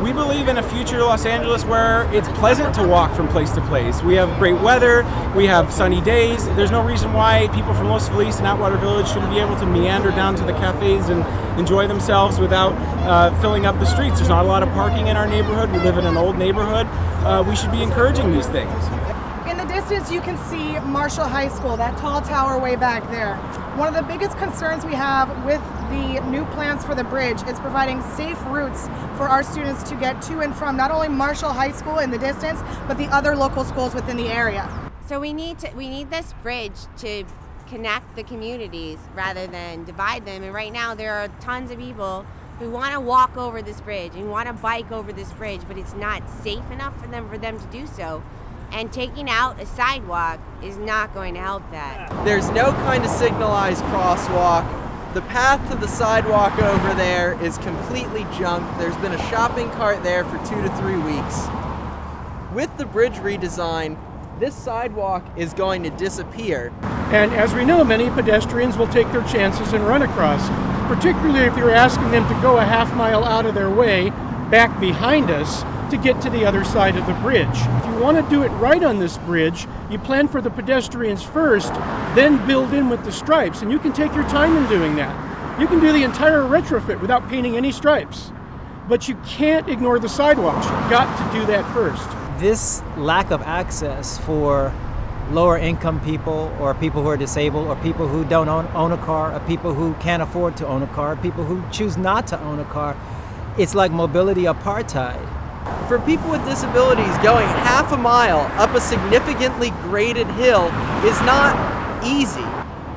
We believe in a future Los Angeles where it's pleasant to walk from place to place. We have great weather, we have sunny days. There's no reason why people from Los Feliz and Atwater Village shouldn't be able to meander down to the cafes and enjoy themselves without filling up the streets. There's not a lot of parking in our neighborhood. We live in an old neighborhood. We should be encouraging these things. In the distance, you can see Marshall High School, that tall tower way back there. One of the biggest concerns we have with the new plans for the bridge is providing safe routes for our students to get to and from not only Marshall High School in the distance, but the other local schools within the area. So we need this bridge to connect the communities rather than divide them. And right now there are tons of people who want to walk over this bridge and want to bike over this bridge, but it's not safe enough for them to do so. And taking out a sidewalk is not going to help that. There's no kind of signalized crosswalk. The path to the sidewalk over there is completely junk. There's been a shopping cart there for 2 to 3 weeks. With the bridge redesign, this sidewalk is going to disappear. And as we know, many pedestrians will take their chances and run across, particularly if you're asking them to go a half mile out of their way back behind us to get to the other side of the bridge. If you want to do it right on this bridge, you plan for the pedestrians first, then build in with the stripes, and you can take your time in doing that. You can do the entire retrofit without painting any stripes, but you can't ignore the sidewalks. You've got to do that first. This lack of access for lower income people or people who are disabled or people who don't own a car or people who can't afford to own a car, people who choose not to own a car, it's like mobility apartheid. For people with disabilities, going half a mile up a significantly graded hill is not easy.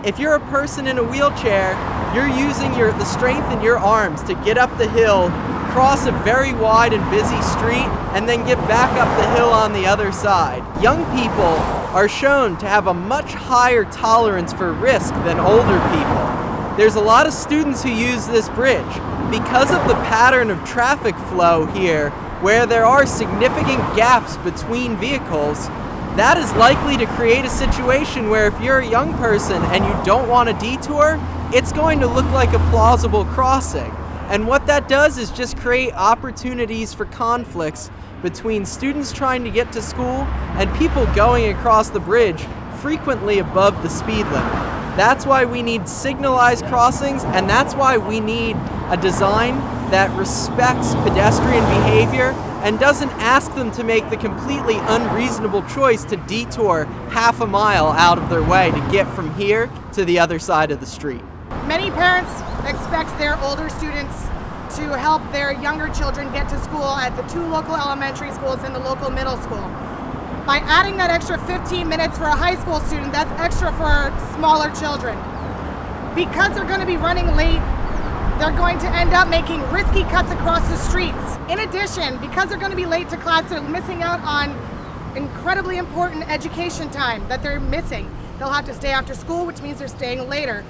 If you're a person in a wheelchair, you're using the strength in your arms to get up the hill, cross a very wide and busy street, and then get back up the hill on the other side. Young people are shown to have a much higher tolerance for risk than older people. There's a lot of students who use this bridge. Because of the pattern of traffic flow here, where there are significant gaps between vehicles, that is likely to create a situation where if you're a young person and you don't want a detour, it's going to look like a plausible crossing. And what that does is just create opportunities for conflicts between students trying to get to school and people going across the bridge frequently above the speed limit. That's why we need signalized crossings, and that's why we need a design that respects pedestrian behavior and doesn't ask them to make the completely unreasonable choice to detour half a mile out of their way to get from here to the other side of the street. Many parents expect their older students to help their younger children get to school at the 2 local elementary schools and the local middle school. By adding that extra 15 minutes for a high school student, that's extra for smaller children. Because they're going to be running late, they're going to end up making risky cuts across the streets. In addition, because they're going to be late to class, they're missing out on incredibly important education time that they're missing. They'll have to stay after school, which means they're staying later.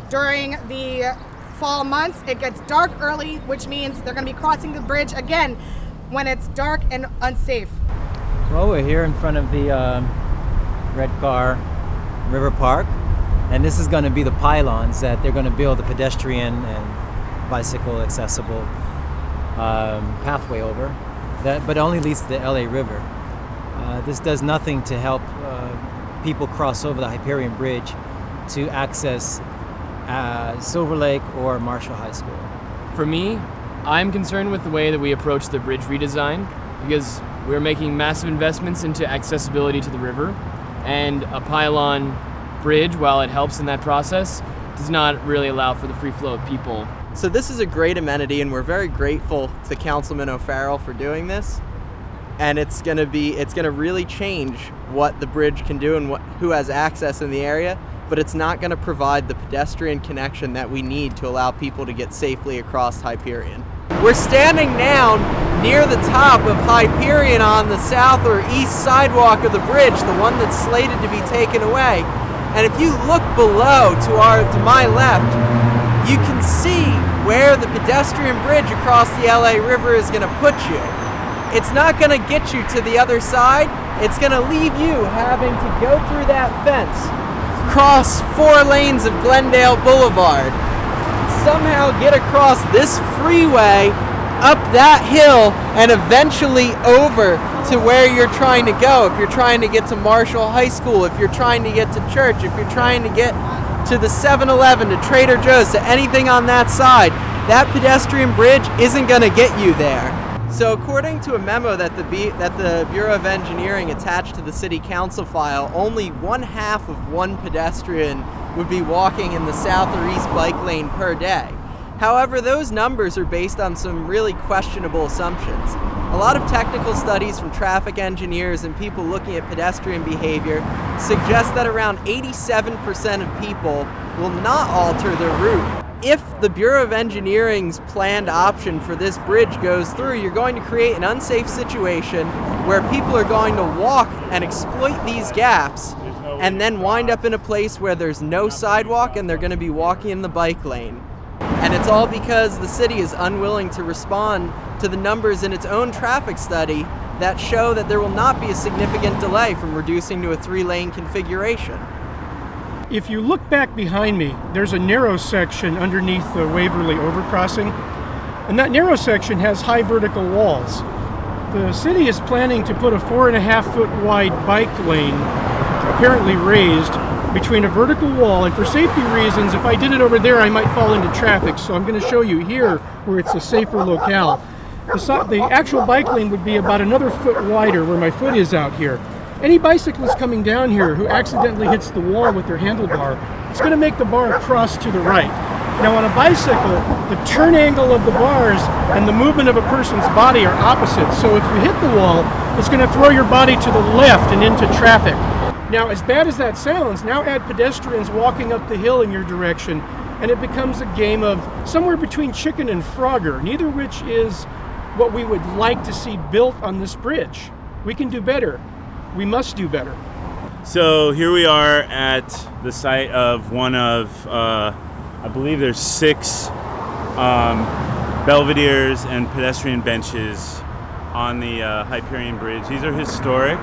During the fall months, it gets dark early, which means they're going to be crossing the bridge again when it's dark and unsafe. Well, we're here in front of the Red Car River Park, and this is going to be the pylons that they're going to build the pedestrian and bicycle accessible pathway over, but only leads to the LA River. This does nothing to help people cross over the Hyperion Bridge to access Silver Lake or Marshall High School. For me, I'm concerned with the way that we approach the bridge redesign because we're making massive investments into accessibility to the river, and a pylon bridge, while it helps in that process, does not really allow for the free flow of people. So this is a great amenity, and we're very grateful to Councilman O'Farrell for doing this. And it's going to really change what the bridge can do and who has access in the area, but it's not going to provide the pedestrian connection that we need to allow people to get safely across Hyperion. We're standing now near the top of Hyperion on the south or east sidewalk of the bridge, the one that's slated to be taken away. And if you look below to my left, you can see where the pedestrian bridge across the LA River is going to put you. It's not going to get you to the other side. It's going to leave you having to go through that fence, cross 4 lanes of Glendale Boulevard, somehow get across this freeway up that hill and eventually over to where you're trying to go. If you're trying to get to Marshall High School, if you're trying to get to church, if you're trying to get to the 7-Eleven, to Trader Joe's, to anything on that side, that pedestrian bridge isn't going to get you there. So according to a memo that the Bureau of Engineering attached to the City Council file, only 1/2 of one pedestrian would be walking in the south or east bike lane per day. However, those numbers are based on some really questionable assumptions. A lot of technical studies from traffic engineers and people looking at pedestrian behavior suggest that around 87% of people will not alter their route. If the Bureau of Engineering's planned option for this bridge goes through, you're going to create an unsafe situation where people are going to walk and exploit these gaps and then wind up in a place where there's no sidewalk and they're going to be walking in the bike lane. And it's all because the city is unwilling to respond to the numbers in its own traffic study that show that there will not be a significant delay from reducing to a 3-lane configuration. If you look back behind me, there's a narrow section underneath the Waverly overcrossing, and that narrow section has high vertical walls. The city is planning to put a 4.5-foot wide bike lane, apparently raised, between a vertical wall, and for safety reasons, if I did it over there, I might fall into traffic, so I'm going to show you here where it's a safer locale. The actual bike lane would be about another foot wider where my foot is out here. Any bicyclist coming down here who accidentally hits the wall with their handlebar, it's going to make the bar cross to the right. Now on a bicycle, the turn angle of the bars and the movement of a person's body are opposite, so if you hit the wall, it's going to throw your body to the left and into traffic. Now, as bad as that sounds, now add pedestrians walking up the hill in your direction, and it becomes a game of somewhere between chicken and Frogger, neither which is what we would like to see built on this bridge. We can do better. We must do better. So here we are at the site of one of, I believe there's 6 belvederes and pedestrian benches on the Hyperion Bridge. These are historic.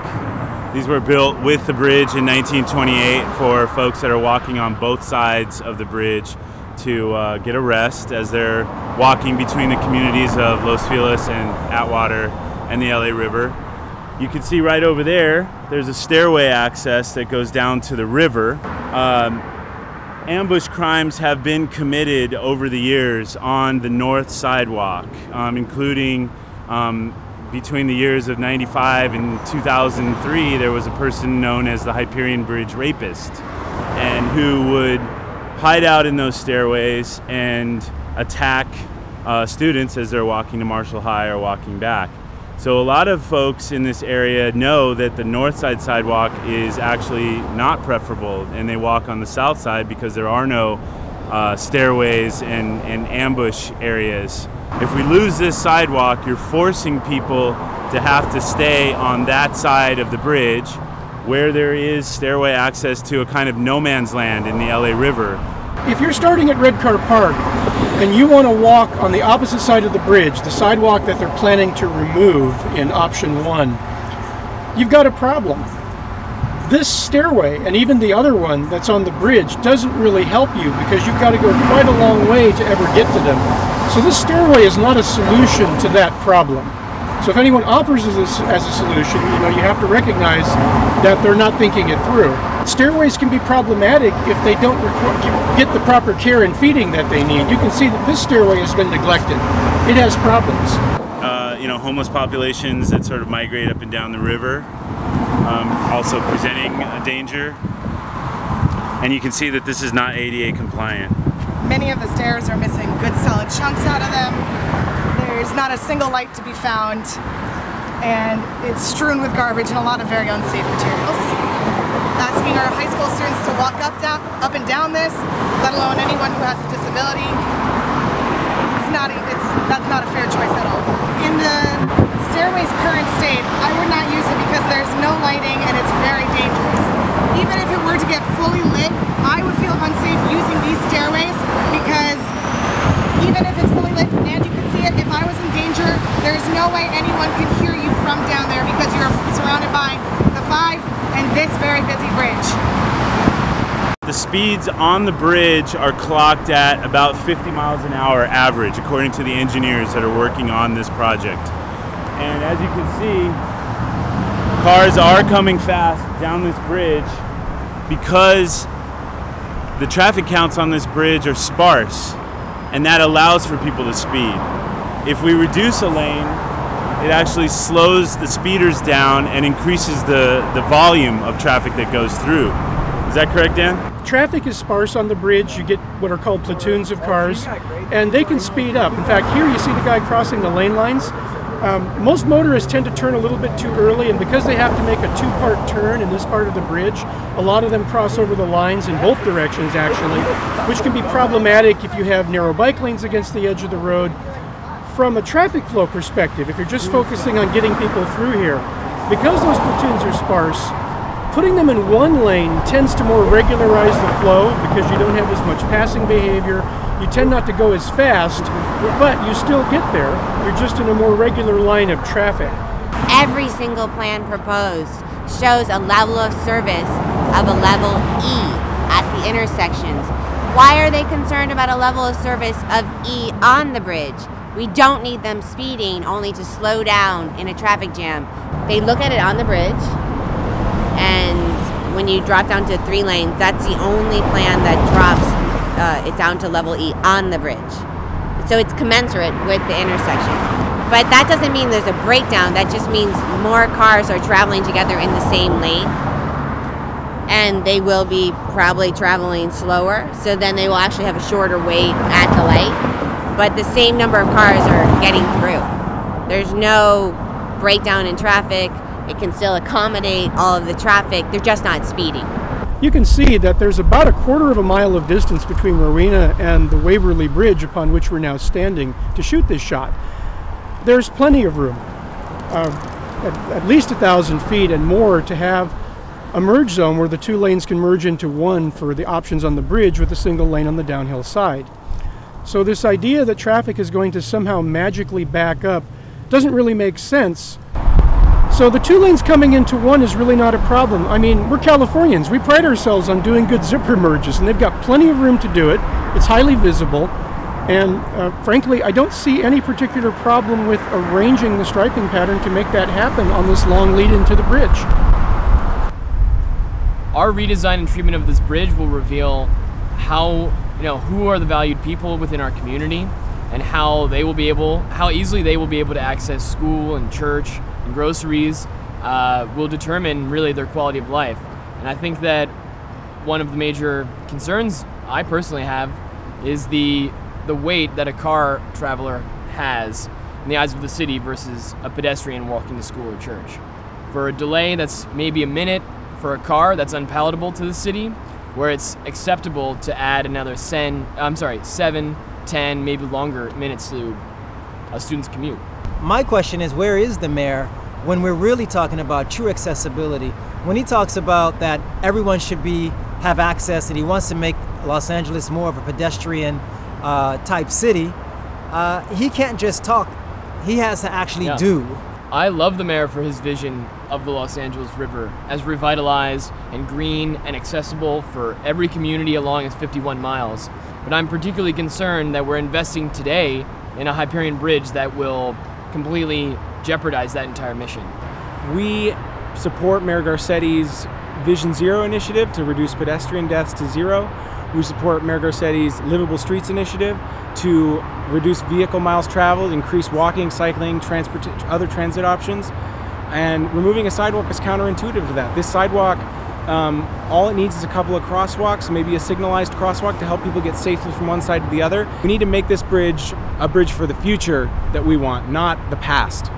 These were built with the bridge in 1928 for folks that are walking on both sides of the bridge to get a rest as they're walking between the communities of Los Feliz and Atwater and the LA River. You can see right over there, there's a stairway access that goes down to the river. Ambush crimes have been committed over the years on the north sidewalk, including between the years of 95 and 2003, there was a person known as the Hyperion Bridge rapist, and who would hide out in those stairways and attack students as they're walking to Marshall High or walking back. So a lot of folks in this area know that the north side sidewalk is actually not preferable, and they walk on the south side because there are no stairways and ambush areas. If we lose this sidewalk, you're forcing people to have to stay on that side of the bridge where there is stairway access to a kind of no man's land in the LA River. If you're starting at Red Car Park and you want to walk on the opposite side of the bridge, the sidewalk that they're planning to remove in option 1, you've got a problem. This stairway, and even the other one that's on the bridge, doesn't really help you because you've got to go quite a long way to ever get to them. So this stairway is not a solution to that problem. So if anyone offers this as a solution, you have to recognize that they're not thinking it through. Stairways can be problematic if they don't get the proper care and feeding that they need. You can see that this stairway has been neglected. It has problems. Homeless populations that sort of migrate up and down the river, also presenting a danger. And you can see that this is not ADA compliant. Many of the stairs are missing good solid chunks out of them. There's not a single light to be found, and it's strewn with garbage and a lot of very unsafe materials. Asking our high school students to walk up and down this, let alone anyone who has a disability, that's not a fair choice at all. In the stairway's current state, I would not use it because there's no lighting and it's very dangerous. Even if it were to get fully lit, I would feel unsafe using these stairways because even if it's fully lit and you can see it, if I was in danger, there's no way anyone could hear you from down there because you're surrounded by the 5 and this very busy bridge. the speeds on the bridge are clocked at about 50 miles an hour average, according to the engineers that are working on this project. And as you can see, cars are coming fast down this bridge because the traffic counts on this bridge are sparse, and that allows for people to speed. If we reduce a lane, it actually slows the speeders down and increases the volume of traffic that goes through. Is that correct, Dan? Traffic is sparse on the bridge. You get what are called platoons of cars, and they can speed up. In fact, here you see the guy crossing the lane lines. Most motorists tend to turn a little bit too early, and because they have to make a two-part turn in this part of the bridge, a lot of them cross over the lines in both directions, actually, which can be problematic if you have narrow bike lanes against the edge of the road. From a traffic flow perspective, if you're just focusing on getting people through here, because those platoons are sparse, putting them in one lane tends to more regularize the flow because you don't have as much passing behavior. You tend not to go as fast, but you still get there. You're just in a more regular line of traffic. Every single plan proposed shows a level of service of a level E at the intersections. Why are they concerned about a level of service of E on the bridge? We don't need them speeding only to slow down in a traffic jam. They look at it on the bridge, and when you drop down to 3 lanes, that's the only plan that drops it down to level E on the bridge. So it's commensurate with the intersection. But that doesn't mean there's a breakdown. That just means more cars are traveling together in the same lane, and they will be probably traveling slower. So then they will actually have a shorter wait at the light. But the same number of cars are getting through. There's no breakdown in traffic. It can still accommodate all of the traffic. They're just not speeding. You can see that there's about a quarter of a mile of distance between Rowena and the Waverly Bridge upon which we're now standing to shoot this shot. There's plenty of room, at least 1,000 feet and more, to have a merge zone where the 2 lanes can merge into one for the options on the bridge with a single lane on the downhill side. So this idea that traffic is going to somehow magically back up doesn't really make sense. So the 2 lanes coming into one is really not a problem. I mean, we're Californians. We pride ourselves on doing good zipper merges, and they've got plenty of room to do it. It's highly visible. And frankly, I don't see any particular problem with arranging the striping pattern to make that happen on this long lead into the bridge. Our redesign and treatment of this bridge will reveal how, who are the valued people within our community, and how easily they will be able to access school and church and groceries will determine really their quality of life. And I think that one of the major concerns I personally have is the weight that a car traveler has in the eyes of the city versus a pedestrian walking to school or church. For a delay that's maybe a minute, for a car that's unpalatable to the city, where it's acceptable to add another 7, 10, maybe longer minutes to a student's commute. My question is, where is the mayor when we're really talking about true accessibility? When he talks about that everyone should have access, and he wants to make Los Angeles more of a pedestrian type city, he can't just talk. He has to actually do. I love the mayor for his vision of the Los Angeles River as revitalized and green and accessible for every community along its 51 miles. But I'm particularly concerned that we're investing today in a Hyperion Bridge that will completely jeopardize that entire mission. We support Mayor Garcetti's Vision Zero initiative to reduce pedestrian deaths to 0. We support Mayor Garcetti's Livable Streets initiative to reduce vehicle miles traveled, increase walking, cycling, other transit options. And removing a sidewalk is counterintuitive to that. This sidewalk, all it needs is a couple of crosswalks, maybe a signalized crosswalk to help people get safely from one side to the other. We need to make this bridge a bridge for the future that we want, not the past.